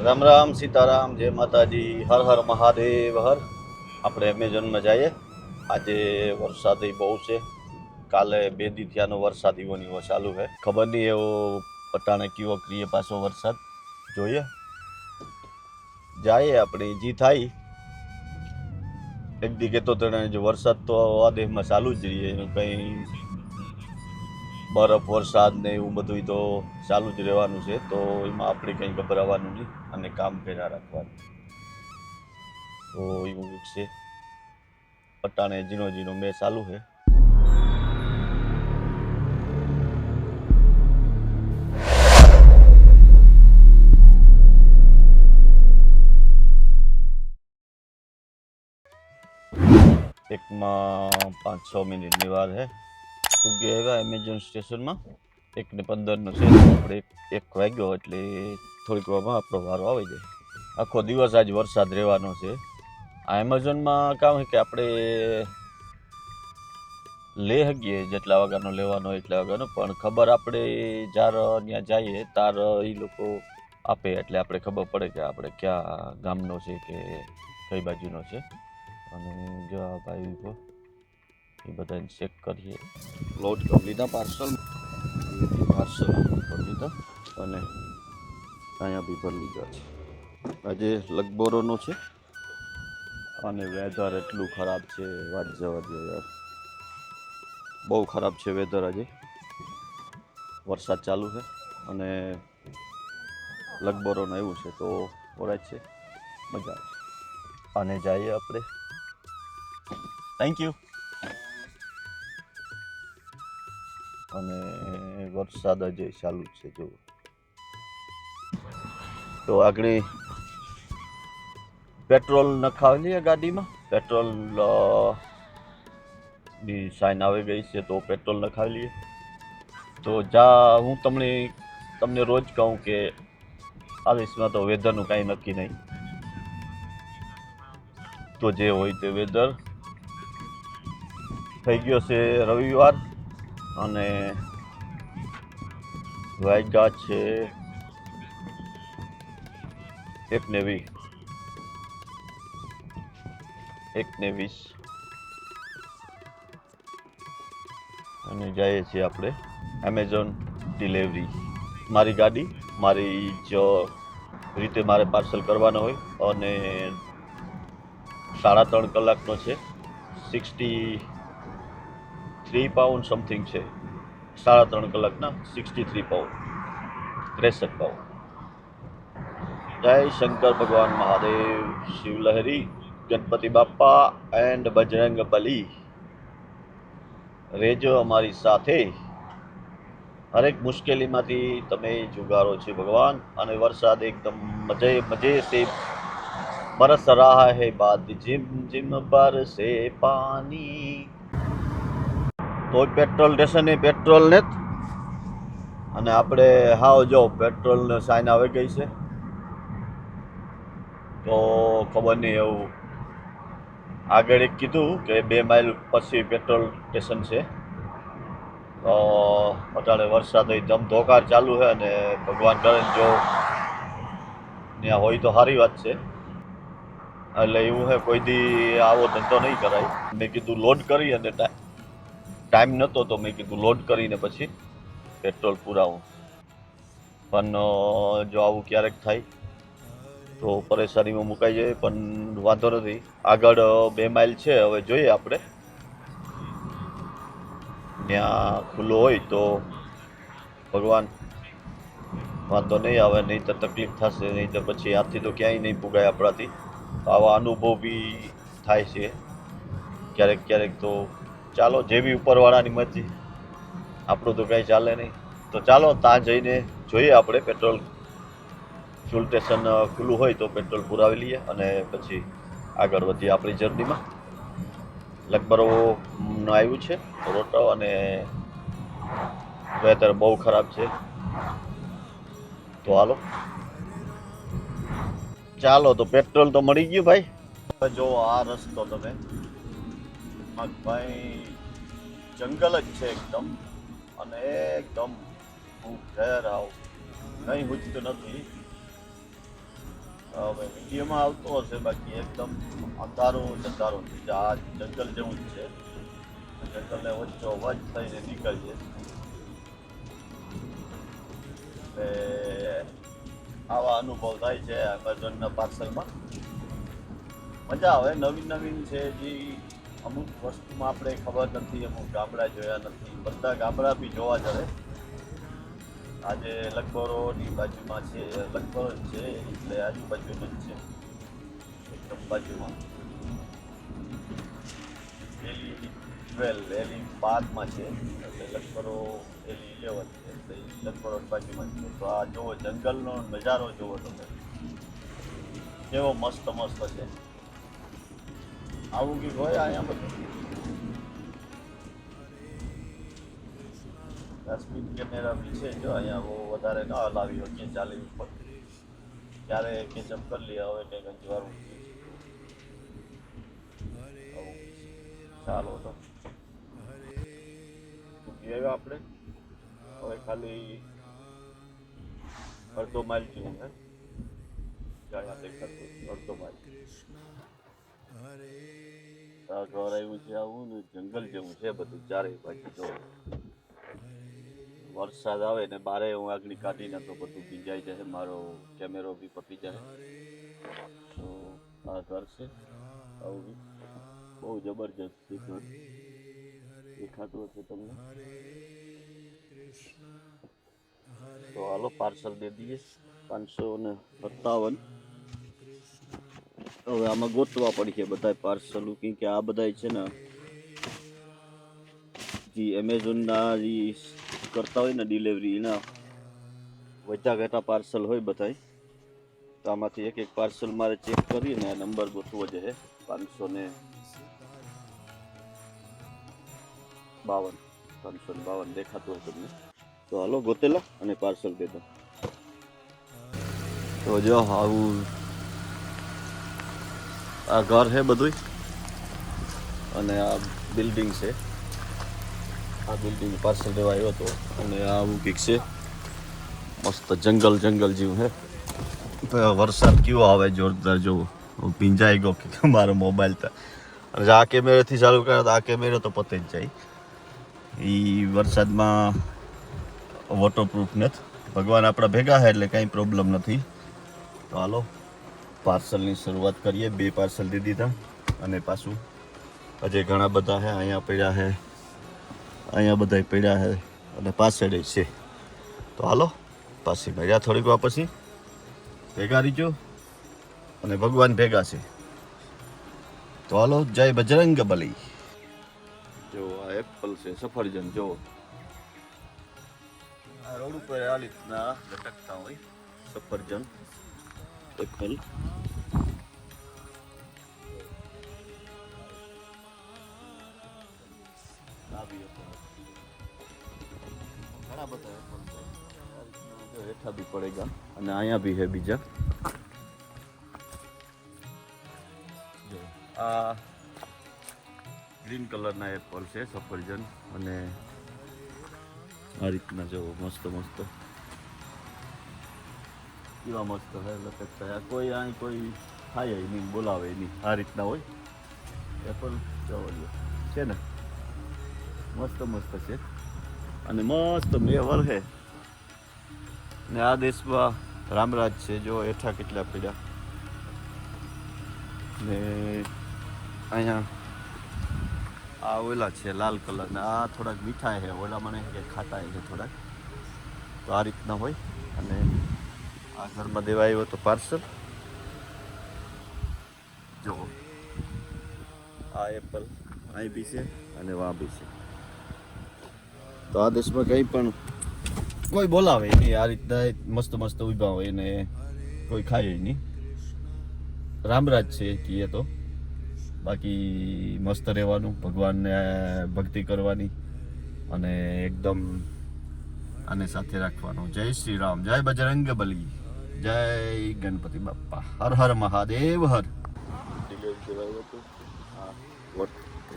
રામ રામ સીતારામ જય માતાજી હર હર મહાદેવ હર. આપણે એમેઝોનમાં જઈએ. આજે વરસાદ બહુ છે. કાલે 2 દી થયાનો વરસાદ એવો ચાલુ છે. ખબર નહીં એવો પટાણે કેવો કરીએ પાછો વરસાદ જોઈએ. જાય આપણે જી થાય. એક દી કહેતો તને જો વરસાદ તો આ દેશમાં ચાલુ જ રહીએ, એનું કંઈ બરફ વરસાદ ને એવું બધું તો ચાલુ જ રહેવાનું છે. તો એમાં આપણે કંઈ ગભરાવાનું નહીં અને કામ કર્યા રાખવાનું. તો એવું છે. પટાણે ઝીણો ઝીણો મેં ચાલુ છે. એકમાં 5-6 મિનિટની વાર છે. ઉગે આવ્યા એમેઝોન સ્ટેશનમાં 1:15 છે. આપણે 1 વાગ્યો એટલે થોડીક વારમાં આપણો વારો આવી જાય. આખો દિવસ આજ વરસાદ રહેવાનો છે. આ એમેઝોનમાં કામ છે કે આપણે લઈ શકીએ જેટલા વાગ્યાનો લેવાનો એટલા વાગ્યાનો, પણ ખબર આપણે જ્યાં ત્યાં જઈએ તાર એ લોકો આપે એટલે આપણે ખબર પડે કે આપણે ક્યાં ગામનો છે કે કઈ બાજુનો છે. અને જો આ ભાઈ એ બધાને ચેક કરીએ. લોડ કરી લીધા પાર્સલ કરી લીધા અને અહીંયા બી ભરી લીધા છે. આજે લગબોરોનો છે અને વેધર એટલું ખરાબ છે, વાત જવા દે યાર. બહુ ખરાબ છે વેધર. આજે વરસાદ ચાલુ છે અને લગબરોનું એવું છે તો ઓરાય છે, મજા આવે. અને જઈએ આપણે. Thank you. અને વરસાદ જ ચાલુ છે જો. તો આગળ પેટ્રોલ નખાવી લઈએ ગાડીમાં. પેટ્રોલ ની સાઇન આવી ગઈ છે તો પેટ્રોલ નખાવી લઈએ. તો હું તમને રોજ કહું કે આ દેશમાં તો વેધરનું કાંઈ નક્કી નહીં. તો જે હોય તે વેધર. થઈ ગયો છે રવિવાર અને વાગ્યા છે 1:20. અને જઈએ છીએ આપણે એમેઝોન ડિલિવરી. મારી ગાડી મારી જ રીતે મારે પાર્સલ કરવાનો હોય અને 3.5 કલાકનો છે. 63 પાઉન્ડ સમથિંગ છે. 3.5 કલાકના 63 પાઉન્ડ, 63 પાઉન્ડ. જય શંકર ભગવાન મહાદેવ, શિવલહરી, ગણપતિ બાપ્પા એન્ડ બજરંગ બલી રેજો અમારી સાથે. હરેક મુશ્કેલીમાંથી તમે જુગારો છે ભગવાન. અને વરસાદ એકદમ મજે સે બરસ રહા હૈ, બાદ જીમ જીમ બરસે પાણી. તો પેટ્રોલ સ્ટેશને પેટ્રોલ ને અને આપણે હાવ જો પેટ્રોલ સાઈન આવી ગઈ છે. તો ખબર નહીં એવું આગળ એક કીધું કે 2 માઇલ પછી પેટ્રોલ સ્ટેશન છે. તો અત્યારે વરસાદ ધમધોકાર ચાલુ છે અને ભગવાન કરે જો ત્યાં હોય તો સારી વાત છે. એટલે એવું છે કોઈ દી આવો ધંધો નહીં કરાય. મેં કીધું લોડ કરી અને ટાઈમ નહોતો તો મેં કીધું લોડ કરીને પછી પેટ્રોલ પુરાવું. પણ જો આવું ક્યારેક થાય તો પરેશાનીમાં મુકાઈ જાય. પણ વાંધો નથી, આગળ 2 માઇલ છે. હવે જોઈએ આપણે ત્યાં ખુલ્લો હોય તો ભગવાન વાંધો નહીં આવે, નહીં તો તકલીફ થશે. નહીં તો પછી આથી તો ક્યાંય નહીં પુગાય આપણાથી. આવા અનુભવ બી થાય છે ક્યારેક ક્યારેક. તો ચાલો, જેવી ઉપરવાળાની મરજી, આપણું તો કાંઈ ચાલે નહીં. તો ચાલો ત્યાં જઈને જોઈએ આપણે. પેટ્રોલ ફ્યુલ સ્ટેશન ખુલ્લું હોય તો પેટ્રોલ પુરાવી લઈએ અને પછી આગળ વધીએ આપણી જર્નીમાં. લગભગ આવ્યું છે રોટો અને વેધર બહુ ખરાબ છે. તો હાલો ચાલો. તો પેટ્રોલ તો મળી ગયું ભાઈ. જો આ રસ્તો તમે ભાઈ જંગલ જ છે એકદમ અને એકદમ ઘેર આવ કંઈ હુજતું નથી. હવે વિડીયોમાં આવતો હશે, બાકી એકદમ અંધારો અંધારો છે. આ જંગલ જેવું જ છે. જંગલને વચ્ચો વચ થઈને નીકળીએ એટલે આવા અનુભવ થાય છે એમેઝોનના પાર્સલમાં. મજા આવે, નવીન નવીન છે. જે અમુક વસ્તુમાં આપણે ખબર નથી, અમુક ગામડા જોયા નથી. બધા ગામડા બી જોવા જડે. આજે લખબરોની બાજુમાં છે, લખબરો જ છે એટલે આજુબાજુનું જ છે, એકદમ બાજુમાં. એલી 12 એલી 12માં છે એટલે લખબરો એલી 11 છે એટલે લખબરો બાજુમાં છે. તો આ જુઓ, જંગલનો નજારો જુઓ તમે, કેવો મસ્ત મસ્ત છે. આવું કંઈક હોય અહીંયા બધું. સ્પીડ કેમેરા બી છે. જો અહીંયા બહુ વધારે ન હલાવી શકીએ, ચાલી ઉપર ક્યારે કેચઅપ કરી લઈએ. હવે કંઈક અંજવાળું ચાલો તો આવ્યા આપણે. હવે ખાલી અડધો માઇલ જેવું હે, જાણ્યા દેખાતું અડધો માઇલ. ઘર આવ્યું છે, આવું ને જંગલ જેવું છે બધું ચારે બાજુ. જો વરસાદ આવે ને બારે હું આગળ કાઢીને તો બધું ભીંજાઈ જાય, મારો કેમેરો બી પતી જાય. તો આ ઘર છે આવું, બહુ જબરજસ્ત છે ઘર. દેખાતું હશે તમને. તો હાલો પાર્સલ દે દઈએ 557. હવે આમાં ગોતવા પડશે બધા પાર્સલ, કે આ બધા છે ને જે એમેઝોનના જે કરતા હોય ને ડિલિવરી, એના વધ્યા ઘટા પાર્સલ હોય બધા. તો આમાંથી એક એક પાર્સલ મારે ચેક કરીને નંબર ગોતવો છે. 552 દેખાતું હોય તમને. તો હાલો ગોતેલા અને પાર્સલ દે દો. તો જો આવું આ ઘર છે બધું, અને આ બિલ્ડિંગ છે. આ બિલ્ડિંગ પાર્સલ દેવા આવ્યો હતો. અને આવું કંઈક છે, મસ્ત જંગલ જેવું છે. વરસાદ કેવો આવે જોરદાર. જો ભીંજાઈ ગયો કે મારો મોબાઈલ તો. અને આ કેમેરાથી ચાલુ કરે તો આ કેમેરો તો પતે જ જાય. એ વરસાદમાં વોટરપ્રૂફ નથી. ભગવાન આપણા ભેગા છે એટલે કાંઈ પ્રોબ્લેમ નથી. તો હાલો પાર્સલની શરૂઆત કરીએ. 2 પાર્સલ દઈ દીધા અને પાછું હજી ઘણા બધા છે. અહીંયા પડ્યા છે, અહીંયા બધા પડ્યા છે અને પાછળ છે. તો હાલો પાછી મળ્યા થોડીક વાર પછી. ભેગા રહીજો અને ભગવાન ભેગા છે. તો હાલો, જય બજરંગ બલી. જો આ એપલ છે, સફરજન. જો આ રોડ ઉપર આ રીતના લટકતા હોય સફરજન, એપલ. ઘણા બધા એપલ છે, હેઠા બી પડેગા અને અહીંયા બી છે બીજા. આ ગ્રીન કલરના એપલ છે, સફરજન. અને આ રીતના જો મસ્ત કેવા મસ્ત હે લટકતા. કોઈ અહીં કોઈ ખાય નહીં, બોલાવે નહીં. આ રીતના હોય એપલ. છે ને મસ્ત છે અને મસ્ત મેવર છે. ને આ દેશમાં રામરાજ છે. જો હેઠા કેટલા પડ્યા. ને અહીંયા આ ઓલા છે લાલ કલરના. આ થોડાક મીઠા છે, ઓલા મને કે ખાટા છે થોડાક. તો આ રીતના હોય. અને આ ઘરમાં દેવા આવ્યો તો પાર્સલ. જો આ એપલ અહીં બી છે અને વાં બી છે. તો આ દેશમાં કંઈ પણ કોઈ બોલાવે નહીં. આ રીતના મસ્ત ઊભા હોય ને કોઈ ખાય નહીં. રામરાજ છે કહીએ તો. બાકી મસ્ત રહેવાનું, ભગવાનને ભક્તિ કરવાની અને એકદમ આને સાથે રાખવાનું. જય શ્રી રામ, જય બજરંગ બલી, જય ગણપતિ બાપ્પા, હર હર મહાદેવ હર.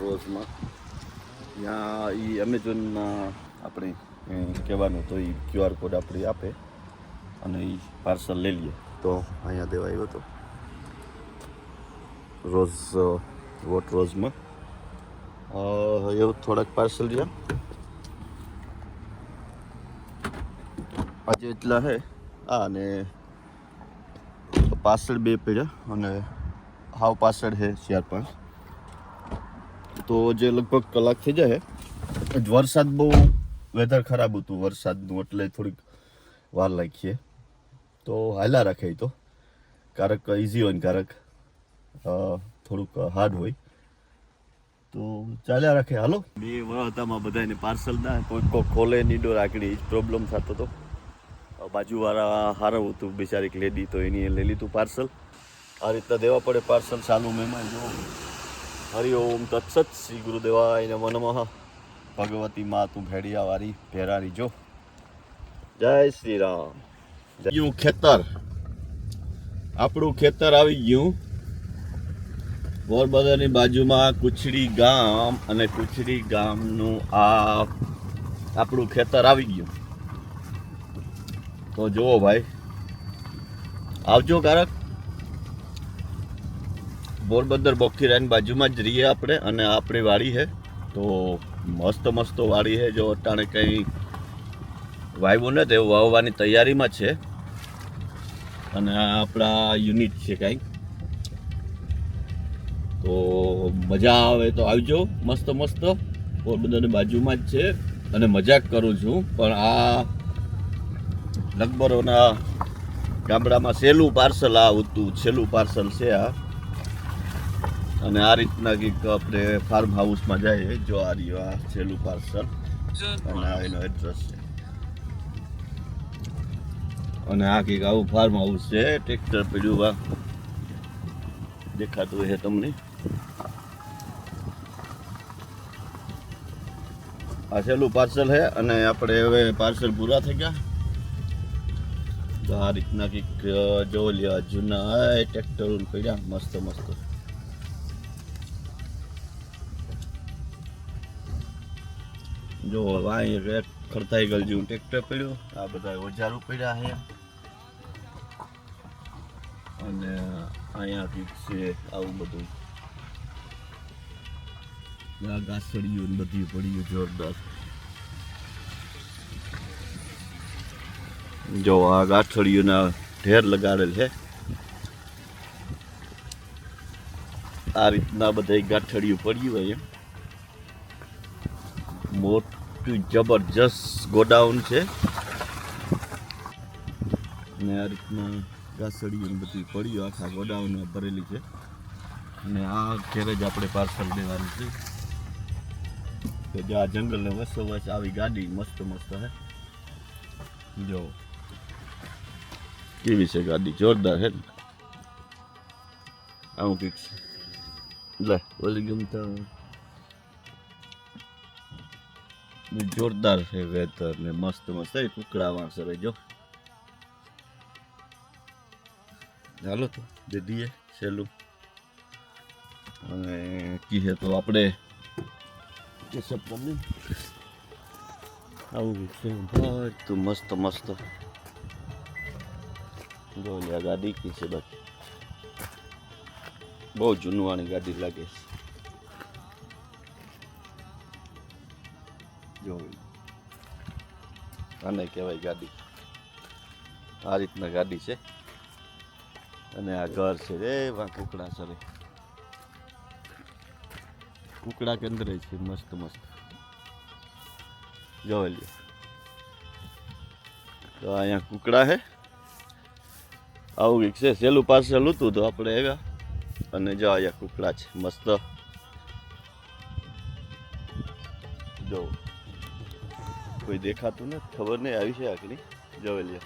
રોઝમાં ત્યાં એ એમેઝોનમાં આપણે કહેવાનું તો એ QR કોડ આપણે આપે અને એ પાર્સલ લઈ લઈએ. તો તો અહીંયા દેવા આવ્યો હતો રોઝ વોટ રોઝમાં એવું થોડાક પાર્સલ રહ્યા આજે એટલા હે અને પાર્સલ 2 પડ્યા અને હાવ પાર્સલ છે 4-5 તો જે લગભગ કલાક થઈ જાય વરસાદ બહુ વેધર ખરાબ હતું વરસાદનું એટલે થોડીક વાર લાગીએ તો હાલા રાખે તો ક્યારેક ઇઝી હોય ને ક્યારેક થોડુંક હાર્ડ હોય તો ચાલ્યા રાખે હાલો 2 વરતામાં બધાને પાર્સલ ના કોઈ ખોલે નહીં ડોર આકડી જ પ્રોબ્લેમ થતો હતો બાજુવાળા હારું હતું બિચારી લેડી તો એની લઈ લીધું પાર્સલ આ રીતના દેવા પડે પાર્સલ સાનું મહેમાન જો હરિઓમ તત્સત શ્રી ગુરુદેવાય નમઃ ભગવતી મા તું ભેડિયા વાળી ભેરારી જો જય શ્રી રામ ગયું ખેતર આપણું ખેતર આવી ગયું પોરબંદરની બાજુમાં કુચડી ગામ અને કુચડી ગામનું આ આપણું ખેતર આવી ગયું તો જુઓ ભાઈ આવજો કારક પોરબંદર બોખીરાની બાજુમાં જ રહીએ આપણે અને આપણી વાડી છે તો મસ્ત મસ્ત વાડી છે જો અટાણે કંઈ વાવ્યું ને તે વાવવાની તૈયારીમાં છે અને આ આપણા યુનિટ છે કંઈક તો મજા આવે તો આવજો મસ્ત મસ્ત પોરબંદરની બાજુમાં જ છે અને મજાક કરું છું પણ આ લગભગના ગામડામાં છેલ્લું પાર્સલ આવતું છેલ્લું પાર્સલ છે આ અને આ રીતના કંઈક આપણે ફાર્મ હાઉસમાં જઈએ જો આ રહ્યું આ છેલ્લું પાર્સલ અને આ એનો એડ્રેસ છે અને આ કંઈક આવું ફાર્મ હાઉસ છે ટ્રેક્ટર પડ્યું દેખાતું છે તમને આ છેલ્લું પાર્સલ છે અને આપણે હવે પાર્સલ પૂરા થઈ ગયા તો આ રીતના કંઈક જો લ્યા જૂના ટ્રેક્ટર પડ્યા મસ્ત મસ્ત જો અહીંયા ખડતાઈ ગયેલ જેવું ટ્રેક્ટર પડ્યું આ બધા ઓજારો પડ્યા છે અને અહીંયા કંઈક છે આવું બધું ઘાસડીયું ને બધું પડ્યું જોરદાર જો આ ગાંઠડીઓના ઢેર લગાડેલ છે આ રીતના બધા ગાંઠડીયું પડ્યું હોય મોટું જબરજસ્ત ગોડાઉન છે અને આ રીતના ગાંસડીયું બધું પડ્યું આખા ગોડાઉનમાં ભરેલી છે અને આ ઘેરે જ આપણે પાર્સલ દેવાનું છે તો જે આ જંગલને વચ્ચોવચ આવી ગાડી મસ્ત મસ્ત હે જો કેવી છે ગાડી જોરદાર હે ને આવું કંઈક લે ઓલી ગમતા જોરદાર છે વેધર ને મસ્ત મસ્ત કુકડા વાંસરે જો ચાલો તો દે દઈએ છેલ્લું અને કીધે તો આપણે કેસબ તમને આવું છે ભાઈ તો મસ્ત મસ્ત જો લ્યા ગાડી કી છે બાકી બહુ જૂનવાણી ગાડી લાગે છે જો આને કહેવાય ગાડી આ રીતના ગાડી છે અને આ ઘર છે રે વા કુકડા સરે કુકડા કેન્દ્ર છે મસ્ત મસ્ત જોઈ લ્યો તો અહીંયા કુકડા છે આવું કંઈક છે સહેલું પાર્સલ હતું તો આપણે આવ્યા અને જો અહીંયા કુકડા છે મસ્ત જો કોઈ દેખાતું ને ખબર નહીં આવી છે આખરી જોઈ લ્યો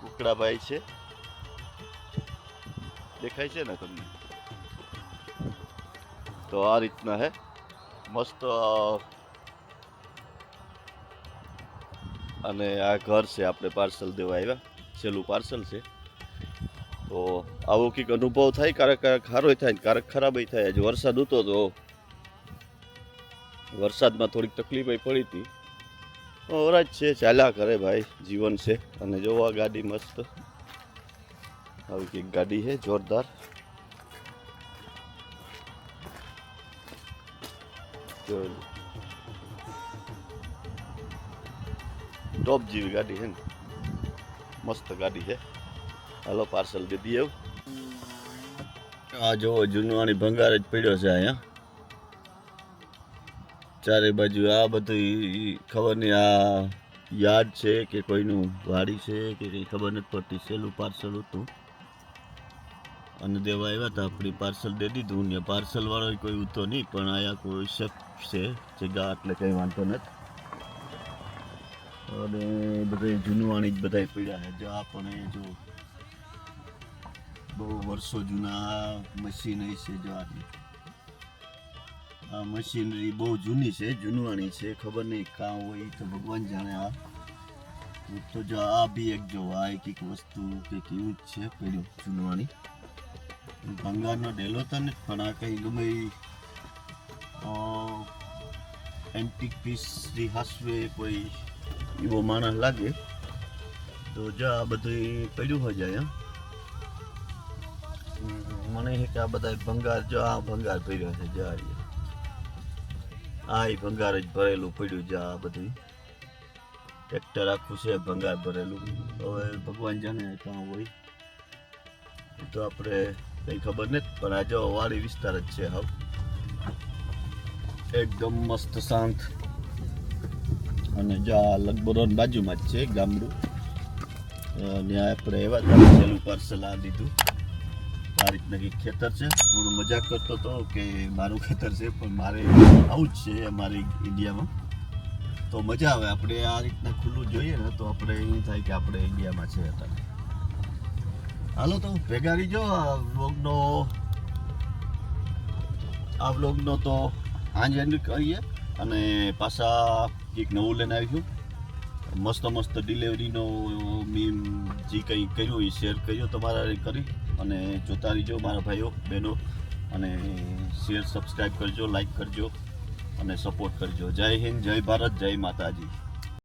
કુકડા ભાઈ છે દેખાય છે ને તમને તો આ રીતના હે મસ્ત અને આ ઘર છે આપણે પાર્સલ દેવા આવ્યા છેલ્લું પાર્સલ છે તો આવો કંઈક અનુભવ થાય ક્યારેક ક્યારેક સારો થાય ને ક્યારેક ખરાબ થાય આજે વરસાદ હતો તો વરસાદમાં થોડીક તકલીફ પડી હતી ઓરાજ છે ચાલ્યા કરે ભાઈ જીવન છે અને જોવા ગાડી મસ્ત આવી કંઈક ગાડી છે જોરદાર. જો ટોપ જેવી ગાડી છે ને, મસ્ત ગાડી છે. હાલો પાર્સલ દે દઈએ. આ જો જૂનવાણી ભંગાર જ પડ્યો છે અહીંયા ચારે બાજુ. આ બધું ખબર નહીં આ યાદ છે કે કોઈનું વાડી છે કે કંઈ ખબર નથી પડતી. સહેલું પાર્સલ હતું અને દેવા આવ્યા હતા, આપણી પાર્સલ દે દીધું ને પાર્સલ વાળો કોઈ ઉતો નહીં, પણ આયા કોઈ શેફ છે જગ્યા એટલે કંઈ વાંધો નથી. અને બધા જૂનવાણી જ બધા પડ્યા છે. જો આપણે જો બહુ વર્ષો જૂના મશીન છે. જો આ મશીનરી બહુ જૂની છે, જૂનવાણી છે. ખબર નહીં કાં હોય તો ભગવાન જાણે. આ તો જો આ બી એક જો આ એક વસ્તુ કંઈક એવું જ છે પડ્યું જૂનવાણી. ભંગારનો ડેલો તો નથી, પણ આ કંઈ ગમે એન્ટિક પીસ હાસવે કોઈ એવો માણસ લાગે. તો જો આ બધું પડ્યું હોય જાય. મને કે આ બધા ભંગાર, જો આ ભંગાર પડ્યો છે. જો આ ભંગાર જ ભરેલું પડ્યું છે. આ બધું ટ્રેક્ટર આખું છે ભંગાર ભરેલું. હવે ભગવાન જાણે કાં હોય તો આપણે કંઈ ખબર નથી, પણ આ જો વાડી વિસ્તાર જ છે. હવે એકદમ મસ્ત શાંત. અને જો આ લગભગ બાજુમાં જ છે ગામડું. ત્યાં આપણે એવા સહેલું પાર્સલ આ દીધું. આ રીતના કંઈક ખેતર છે. હું મજાક કરતો હતો કે મારું ખેતર છે, પણ મારે આવું જ છે અમારે ઇન્ડિયામાં. તો મજા આવે આપણે આ રીતના ખુલ્લું જોઈએ ને, તો આપણે એવું થાય કે આપણે ઇન્ડિયામાં છે અત્યારે. હાલો તો ભેગા રહીજો. આ વ્લોગનો તો હાંજ એન્ડ કરીએ અને પાછા કંઈક નવું લઈને આવીશું. મસ્ત ડિલિવરીનો મેં જે કંઈ કર્યું એ શેર કર્યો તમારા કરી. અને જોતા રહીજો મારા ભાઈઓ બહેનો, અને શેર સબસ્ક્રાઈબ કરજો, લાઈક કરજો અને સપોર્ટ કરજો. જય હિન્દ, જય ભારત, જય માતાજી.